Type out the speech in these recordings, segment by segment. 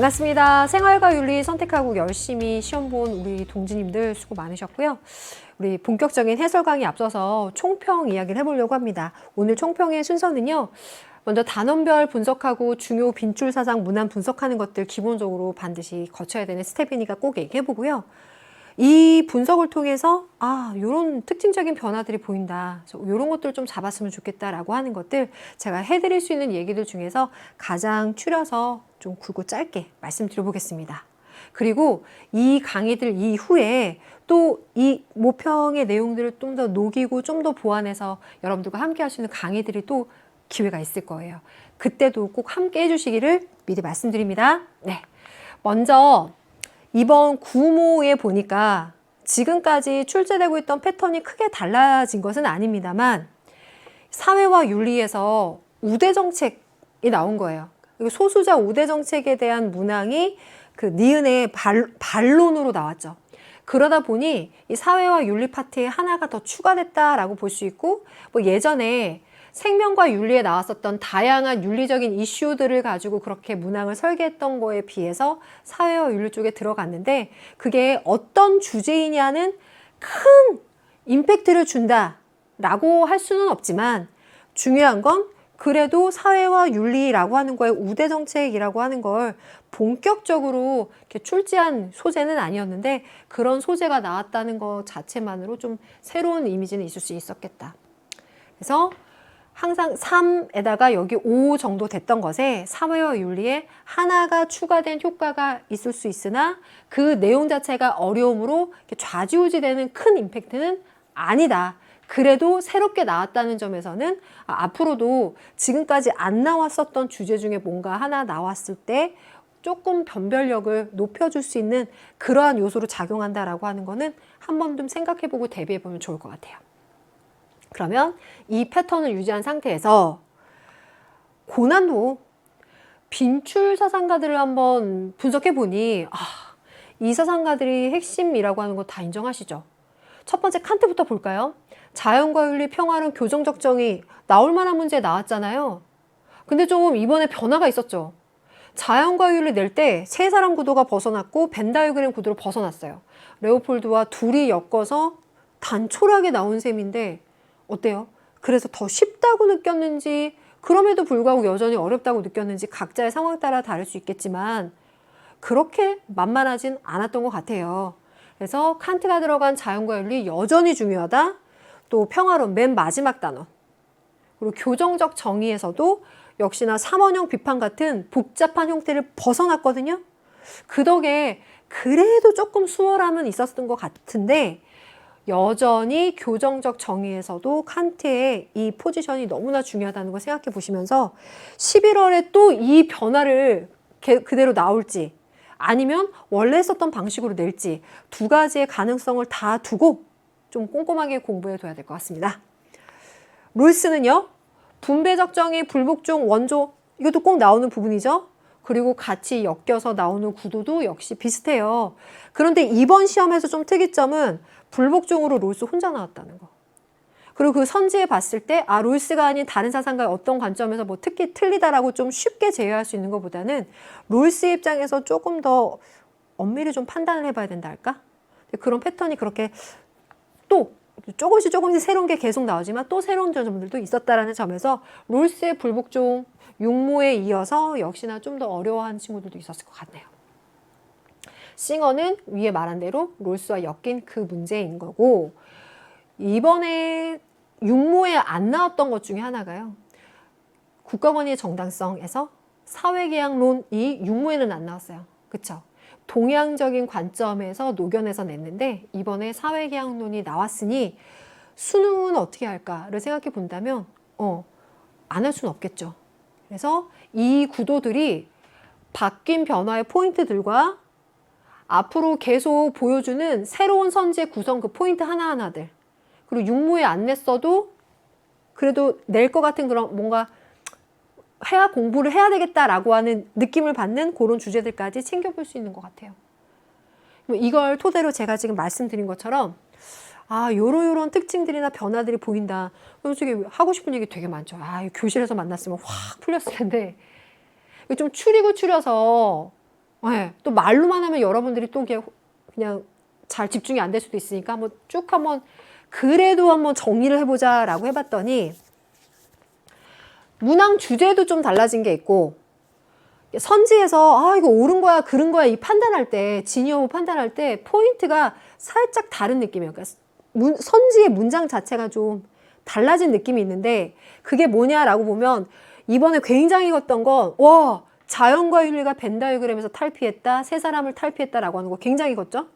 반갑습니다. 생활과 윤리 선택하고 열심히 시험 본 우리 동지님들 수고 많으셨고요. 우리 본격적인 해설 강의 앞서서 총평 이야기를 해보려고 합니다. 오늘 총평의 순서는요. 먼저 단원별 분석하고 중요 빈줄 사상 문안 분석하는 것들 기본적으로 반드시 거쳐야 되는 스텝이니까 꼭 얘기해보고요. 이 분석을 통해서 이런 특징적인 변화들이 보인다. 이런 것들을 좀 잡았으면 좋겠다라고 하는 것들 제가 해드릴 수 있는 얘기들 중에서 가장 추려서 좀 굵고 짧게 말씀드려보겠습니다. 그리고 이 강의들 이후에 또 이 모평의 내용들을 좀 더 녹이고 좀 더 보완해서 여러분들과 함께 할 수 있는 강의들이 또 기회가 있을 거예요. 그때도 꼭 함께 해주시기를 미리 말씀드립니다. 네, 먼저 이번 구모에 보니까 지금까지 출제되고 있던 패턴이 크게 달라진 것은 아닙니다만 사회와 윤리에서 우대정책이 나온 거예요. 소수자 우대정책에 대한 문항이 그 니은의 반론으로 나왔죠. 그러다 보니 이 사회와 윤리 파트에 하나가 더 추가됐다라고 볼 수 있고, 뭐 예전에 생명과 윤리에 나왔었던 다양한 윤리적인 이슈들을 가지고 그렇게 문항을 설계했던 거에 비해서 사회와 윤리 쪽에 들어갔는데 그게 어떤 주제이냐는 큰 임팩트를 준다라고 할 수는 없지만 중요한 건 그래도 사회와 윤리라고 하는 거에 우대정책이라고 하는 걸 본격적으로 이렇게 출제한 소재는 아니었는데 그런 소재가 나왔다는 것 자체만으로 좀 새로운 이미지는 있을 수 있었겠다. 그래서 항상 3에다가 여기 5 정도 됐던 것에 사회와 윤리에 하나가 추가된 효과가 있을 수 있으나 그 내용 자체가 어려움으로 좌지우지되는 큰 임팩트는 아니다. 그래도 새롭게 나왔다는 점에서는 앞으로도 지금까지 안 나왔었던 주제 중에 뭔가 하나 나왔을 때 조금 변별력을 높여줄 수 있는 그러한 요소로 작용한다라고 하는 거는 한 번 좀 생각해보고 대비해보면 좋을 것 같아요. 그러면 이 패턴을 유지한 상태에서 고난도 빈출 사상가들을 한번 분석해 보니 이 사상가들이 핵심이라고 하는 거 다 인정하시죠? 첫 번째 칸트부터 볼까요? 자연과 윤리, 평화론, 교정적 정의 나올 만한 문제 나왔잖아요. 근데 좀 이번에 변화가 있었죠. 자연과 윤리 낼 때 세 사람 구도가 벗어났고 벤 다이어그램 구도를 벗어났어요. 레오폴드와 둘이 엮어서 단촐하게 나온 셈인데 어때요? 그래서 더 쉽다고 느꼈는지 그럼에도 불구하고 여전히 어렵다고 느꼈는지 각자의 상황 따라 다를 수 있겠지만 그렇게 만만하진 않았던 것 같아요. 그래서 칸트가 들어간 자연과 윤리 여전히 중요하다. 또 평화론 맨 마지막 단원. 그리고 교정적 정의에서도 역시나 삼원형 비판 같은 복잡한 형태를 벗어났거든요. 그 덕에 그래도 조금 수월함은 있었던 것 같은데 여전히 교정적 정의에서도 칸트의 이 포지션이 너무나 중요하다는 걸 생각해 보시면서 11월에 또 이 변화를 그대로 나올지 아니면 원래 썼던 방식으로 낼지 두 가지의 가능성을 다 두고 좀 꼼꼼하게 공부해 둬야 될 것 같습니다. 롤스는요. 분배적 정의, 불복종, 원조 이것도 꼭 나오는 부분이죠. 그리고 같이 엮여서 나오는 구도도 역시 비슷해요. 그런데 이번 시험에서 좀 특이점은 불복종으로 롤스 혼자 나왔다는 거. 그리고 그 선지에 봤을 때 롤스가 아닌 다른 사상가의 어떤 관점에서 뭐 특히 틀리다라고 좀 쉽게 제외할 수 있는 것보다는 롤스 입장에서 조금 더 엄밀히 좀 판단을 해봐야 된다 할까? 그런 패턴이 그렇게 또 조금씩 새로운 게 계속 나오지만 또 새로운 점들도 있었다라는 점에서 롤스의 불복종 육모에 이어서 역시나 좀 더 어려워하는 친구들도 있었을 것 같네요. 싱어는 위에 말한 대로 롤스와 엮인 그 문제인 거고 이번에 육모에 안 나왔던 것 중에 하나가요. 국가권위의 정당성에서 사회계약론이 육모에는 안 나왔어요. 그쵸? 동양적인 관점에서 녹여내서 냈는데 이번에 사회계약론이 나왔으니 수능은 어떻게 할까를 생각해 본다면 안 할 수는 없겠죠. 그래서 이 구도들이 바뀐 변화의 포인트들과 앞으로 계속 보여주는 새로운 선지의 구성 그 포인트 하나하나들 그리고 육모에 안 냈어도 그래도 낼 것 같은 그런 뭔가 공부를 해야 되겠다라고 하는 느낌을 받는 그런 주제들까지 챙겨볼 수 있는 것 같아요. 이걸 토대로 제가 지금 말씀드린 것처럼 요런 특징들이나 변화들이 보인다. 솔직히 하고 싶은 얘기 되게 많죠. 교실에서 만났으면 확 풀렸을 텐데 좀 추리고 추려서 네, 또 말로만 하면 여러분들이 또 그냥 잘 집중이 안 될 수도 있으니까 한번 쭉 그래도 한번 정리를 해보자라고 해봤더니 문항 주제도 좀 달라진 게 있고 선지에서 이거 옳은 거야 그른 거야 이 판단할 때 진위 여부 판단할 때 포인트가 살짝 다른 느낌이에요. 그러니까 선지의 문장 자체가 좀 달라진 느낌이 있는데 그게 뭐냐라고 보면 이번에 굉장히 컸던 건 와 자연과 윤리가 벤 다이어그램에서 탈피했다 세 사람을 탈피했다라고 하는 거 굉장히 컸죠.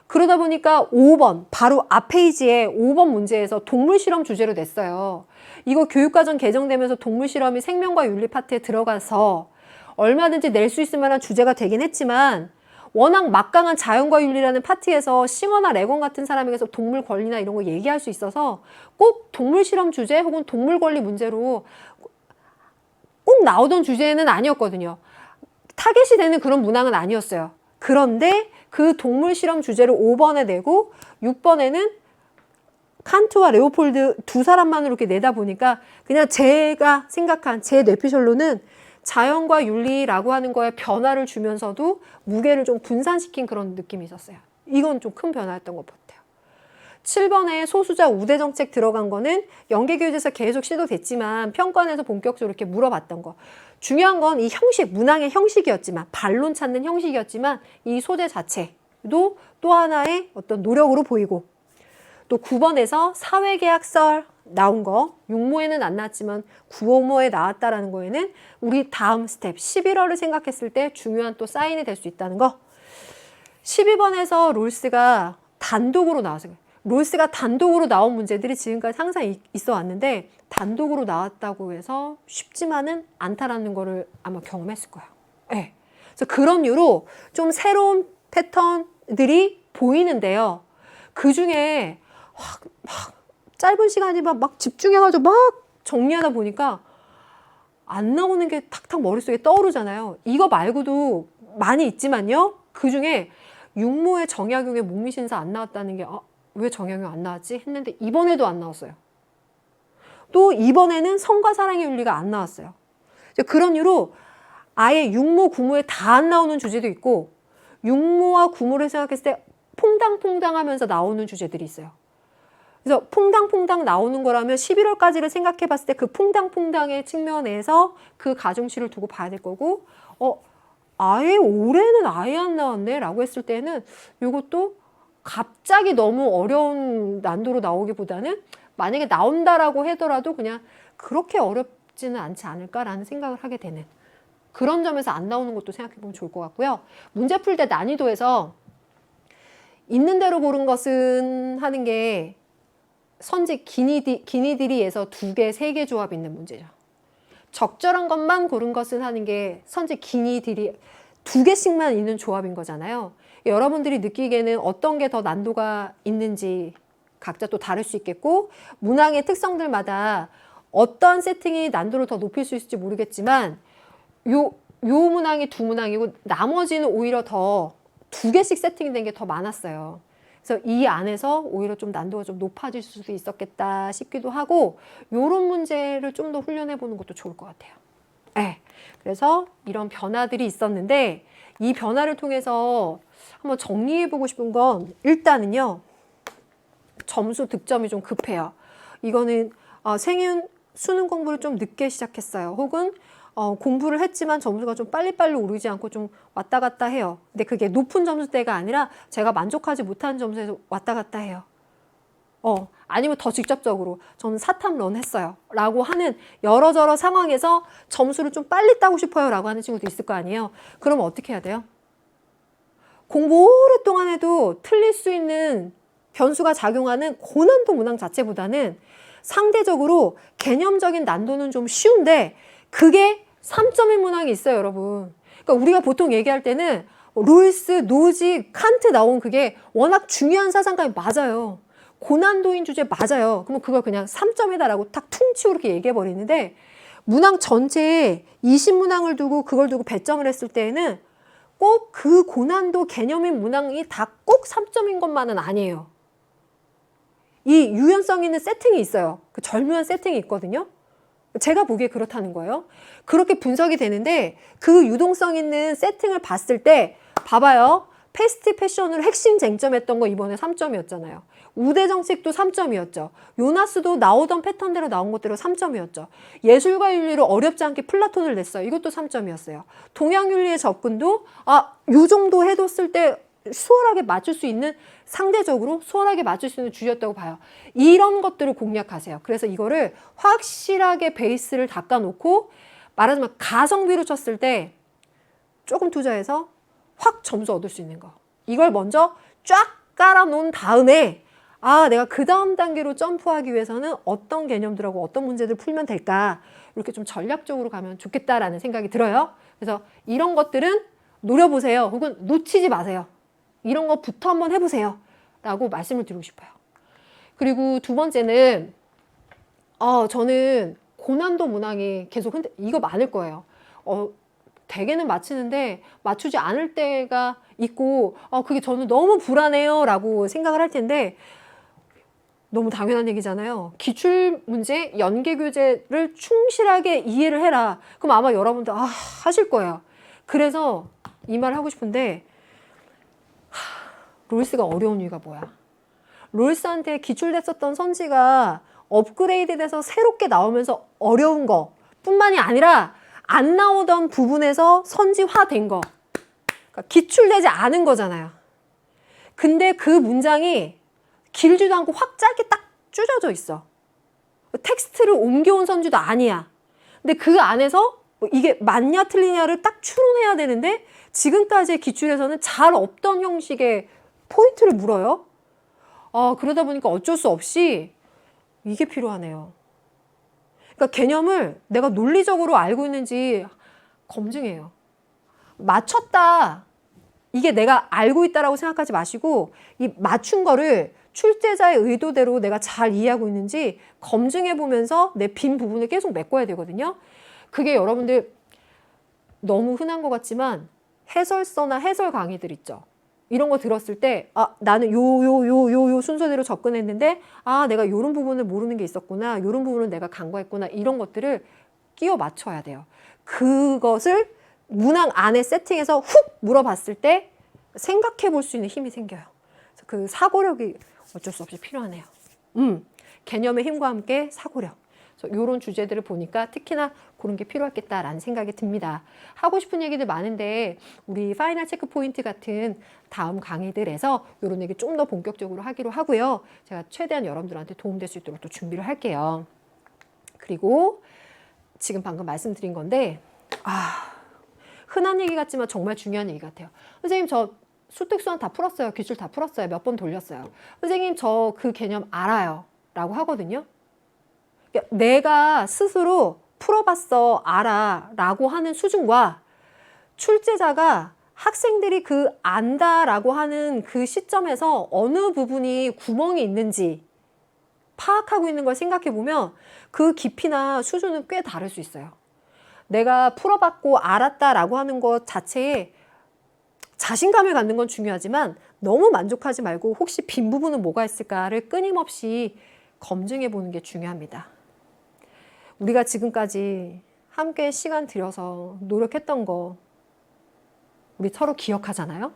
그러다 보니까 5번 바로 앞 페이지에 5번 문제에서 동물 실험 주제로 냈어요. 이거 교육과정 개정되면서 동물 실험이 생명과 윤리 파트에 들어가서 얼마든지 낼 수 있을 만한 주제가 되긴 했지만 워낙 막강한 자연과 윤리라는 파트에서 싱어나 레건 같은 사람에게서 동물 권리나 이런 거 얘기할 수 있어서 꼭 동물 실험 주제 혹은 동물 권리 문제로 꼭 나오던 주제는 아니었거든요. 타겟이 되는 그런 문항은 아니었어요. 그런데 그 동물 실험 주제를 5번에 내고 6번에는 칸트와 레오폴드 두 사람만으로 이렇게 내다 보니까 그냥 제가 생각한 제 뇌피셜로는 자연과 윤리라고 하는 거에 변화를 주면서도 무게를 좀 분산시킨 그런 느낌이 있었어요. 이건 좀 큰 변화였던 것 같아요. 7번에 소수자 우대 정책 들어간 거는 연계교재에서 계속 시도됐지만 평가원에서 본격적으로 이렇게 물어봤던 거. 중요한 건 이 형식, 문항의 형식이었지만 반론 찾는 형식이었지만 이 소재 자체도 또 하나의 어떤 노력으로 보이고 또 9번에서 사회계약설 나온 거 6모에는 안 나왔지만 9호모에 나왔다라는 거에는 우리 다음 스텝 11월을 생각했을 때 중요한 또 사인이 될 수 있다는 거. 12번에서 롤스가 단독으로 나왔어요. 롤스가 단독으로 나온 문제들이 지금까지 항상 있어 왔는데 단독으로 나왔다고 해서 쉽지만은 않다라는 거를 아마 경험했을 거예요. 네. 그래서 그런 이유로 좀 새로운 패턴들이 보이는데요. 그 중에 막 짧은 시간이면 막 집중해가지고 막 정리하다 보니까 안 나오는 게 탁탁 머릿속에 떠오르잖아요. 이거 말고도 많이 있지만요. 그 중에 육모의 정약용의 목미신사 안 나왔다는 게 왜 정약용 안 나왔지? 했는데 이번에도 안 나왔어요. 또 이번에는 성과 사랑의 윤리가 안 나왔어요. 그런 이유로 아예 육모, 구모에 다 안 나오는 주제도 있고 육모와 구모를 생각했을 때 퐁당퐁당 하면서 나오는 주제들이 있어요. 그래서 퐁당퐁당 나오는 거라면 11월까지를 생각해 봤을 때 그 퐁당퐁당의 측면에서 그 가중치를 두고 봐야 될 거고 아예 올해는 아예 안 나왔네 라고 했을 때는 이것도 갑자기 너무 어려운 난도로 나오기보다는 만약에 나온다라고 하더라도 그냥 그렇게 어렵지는 않지 않을까라는 생각을 하게 되는 그런 점에서 안 나오는 것도 생각해 보면 좋을 것 같고요. 문제 풀 때 난이도에서 있는 대로 고른 것은 하는 게 선지 기니디리에서 2개, 3개 조합 있는 문제죠. 적절한 것만 고른 것은 하는 게 선지 기니디리 2개씩만 있는 조합인 거잖아요. 여러분들이 느끼기에는 어떤 게 더 난도가 있는지 각자 또 다를 수 있겠고 문항의 특성들마다 어떤 세팅이 난도를 더 높일 수 있을지 모르겠지만 요 문항이 2문항이고 나머지는 오히려 더 2개씩 세팅된 게 더 많았어요. 그래서 이 안에서 오히려 좀 난도가 좀 높아질 수도 있었겠다 싶기도 하고 요런 문제를 좀 더 훈련해 보는 것도 좋을 것 같아요. 네. 그래서 이런 변화들이 있었는데 이 변화를 통해서 한번 정리해 보고 싶은 건 일단은요. 점수 득점이 좀 급해요. 이거는 생윤 수능 공부를 좀 늦게 시작했어요. 혹은 공부를 했지만 점수가 좀 빨리빨리 오르지 않고 좀 왔다 갔다 해요. 근데 그게 높은 점수대가 아니라 제가 만족하지 못하는 점수에서 왔다 갔다 해요. 아니면 더 직접적으로 저는 사탐런 했어요. 라고 하는 여러저러 상황에서 점수를 좀 빨리 따고 싶어요. 라고 하는 친구도 있을 거 아니에요. 그러면 어떻게 해야 돼요? 공부 오랫동안 해도 틀릴 수 있는 변수가 작용하는 고난도 문항 자체보다는 상대적으로 개념적인 난도는 좀 쉬운데 그게 3점인 문항이 있어요, 여러분. 그러니까 우리가 보통 얘기할 때는 롤스, 노지, 칸트 나온 그게 워낙 중요한 사상감이 맞아요. 고난도인 주제 맞아요. 그러면 그걸 그냥 3점이다라고 탁 퉁치고 이렇게 얘기해 버리는데 문항 전체에 20문항을 두고 그걸 두고 배점을 했을 때에는 꼭 그 고난도 개념인 문항이 다 꼭 3점인 것만은 아니에요. 이 유연성 있는 세팅이 있어요. 그 절묘한 세팅이 있거든요. 제가 보기에 그렇다는 거예요. 그렇게 분석이 되는데 그 유동성 있는 세팅을 봤을 때 봐봐요. 패스트 패션으로 핵심 쟁점했던 거 이번에 3점이었잖아요. 우대 정책도 3점이었죠. 요나스도 나오던 패턴대로 나온 것대로 3점이었죠. 예술과 윤리로 어렵지 않게 플라톤을 냈어요. 이것도 3점이었어요. 동양 윤리의 접근도 요 정도 해뒀을 때 수월하게 맞출 수 있는, 상대적으로 수월하게 맞출 수 있는 주제였다고 봐요. 이런 것들을 공략하세요. 그래서 이거를 확실하게 베이스를 닦아놓고, 말하자면 가성비로 쳤을 때 조금 투자해서 확 점수 얻을 수 있는 거, 이걸 먼저 쫙 깔아놓은 다음에 내가 그 다음 단계로 점프하기 위해서는 어떤 개념들하고 어떤 문제들 풀면 될까, 이렇게 좀 전략적으로 가면 좋겠다라는 생각이 들어요. 그래서 이런 것들은 노려보세요. 혹은 놓치지 마세요. 이런 거부터 한번 해보세요 라고 말씀을 드리고 싶어요. 그리고 두 번째는 저는 고난도 문항이 계속 이거 많을 거예요. 대개는 맞히는데 맞추지 않을 때가 있고 그게 저는 너무 불안해요 라고 생각을 할 텐데, 너무 당연한 얘기잖아요. 기출문제, 연계교재를 충실하게 이해를 해라. 그럼 아마 여러분들 하실 거예요. 그래서 이 말 하고 싶은데, 롤스가 어려운 이유가 뭐야? 롤스한테 기출됐었던 선지가 업그레이드 돼서 새롭게 나오면서 어려운 거 뿐만이 아니라 안 나오던 부분에서 선지화된 거, 그러니까 기출되지 않은 거잖아요. 근데 그 문장이 길지도 않고 확 짧게 딱 줄여져 있어. 텍스트를 옮겨온 선지도 아니야. 근데 그 안에서 이게 맞냐 틀리냐를 딱 추론해야 되는데, 지금까지의 기출에서는 잘 없던 형식의 포인트를 물어요. 그러다 보니까 어쩔 수 없이 이게 필요하네요. 그러니까 개념을 내가 논리적으로 알고 있는지 검증해요. 맞췄다, 이게 내가 알고 있다라고 생각하지 마시고, 이 맞춘 거를 출제자의 의도대로 내가 잘 이해하고 있는지 검증해 보면서 내 빈 부분을 계속 메꿔야 되거든요. 그게 여러분들 너무 흔한 것 같지만 해설서나 해설 강의들 있죠. 이런 거 들었을 때 나는 요 순서대로 접근했는데 내가 요런 부분을 모르는 게 있었구나, 요런 부분을 내가 간과했구나, 이런 것들을 끼워 맞춰야 돼요. 그것을 문항 안에 세팅해서 훅 물어봤을 때 생각해 볼 수 있는 힘이 생겨요. 그래서 그 사고력이 어쩔 수 없이 필요하네요. 개념의 힘과 함께 사고력. 이런 주제들을 보니까 특히나 그런 게 필요하겠다라는 생각이 듭니다. 하고 싶은 얘기들 많은데 우리 파이널 체크 포인트 같은 다음 강의들에서 이런 얘기 좀 더 본격적으로 하기로 하고요. 제가 최대한 여러분들한테 도움될 수 있도록 또 준비를 할게요. 그리고 지금 방금 말씀드린 건데 흔한 얘기 같지만 정말 중요한 얘기 같아요. 선생님, 저 수특수한 다 풀었어요. 기출 다 풀었어요. 몇 번 돌렸어요. 선생님, 저 그 개념 알아요 라고 하거든요. 내가 스스로 풀어봤어, 알아 라고 하는 수준과 출제자가 학생들이 그 안다라고 하는 그 시점에서 어느 부분이 구멍이 있는지 파악하고 있는 걸 생각해 보면 그 깊이나 수준은 꽤 다를 수 있어요. 내가 풀어봤고 알았다라고 하는 것 자체에 자신감을 갖는 건 중요하지만 너무 만족하지 말고 혹시 빈 부분은 뭐가 있을까를 끊임없이 검증해 보는 게 중요합니다. 우리가 지금까지 함께 시간 들여서 노력했던 거 우리 서로 기억하잖아요.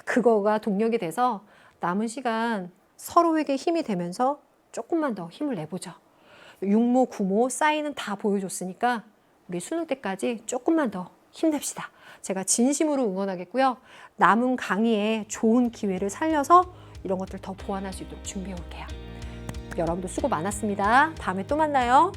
그거가 동력이 돼서 남은 시간 서로에게 힘이 되면서 조금만 더 힘을 내보죠. 육모, 구모, 사인은 다 보여줬으니까 우리 수능 때까지 조금만 더 힘냅시다. 제가 진심으로 응원하겠고요. 남은 강의에 좋은 기회를 살려서 이런 것들 더 보완할 수 있도록 준비해 올게요. 여러분도 수고 많았습니다. 다음에 또 만나요.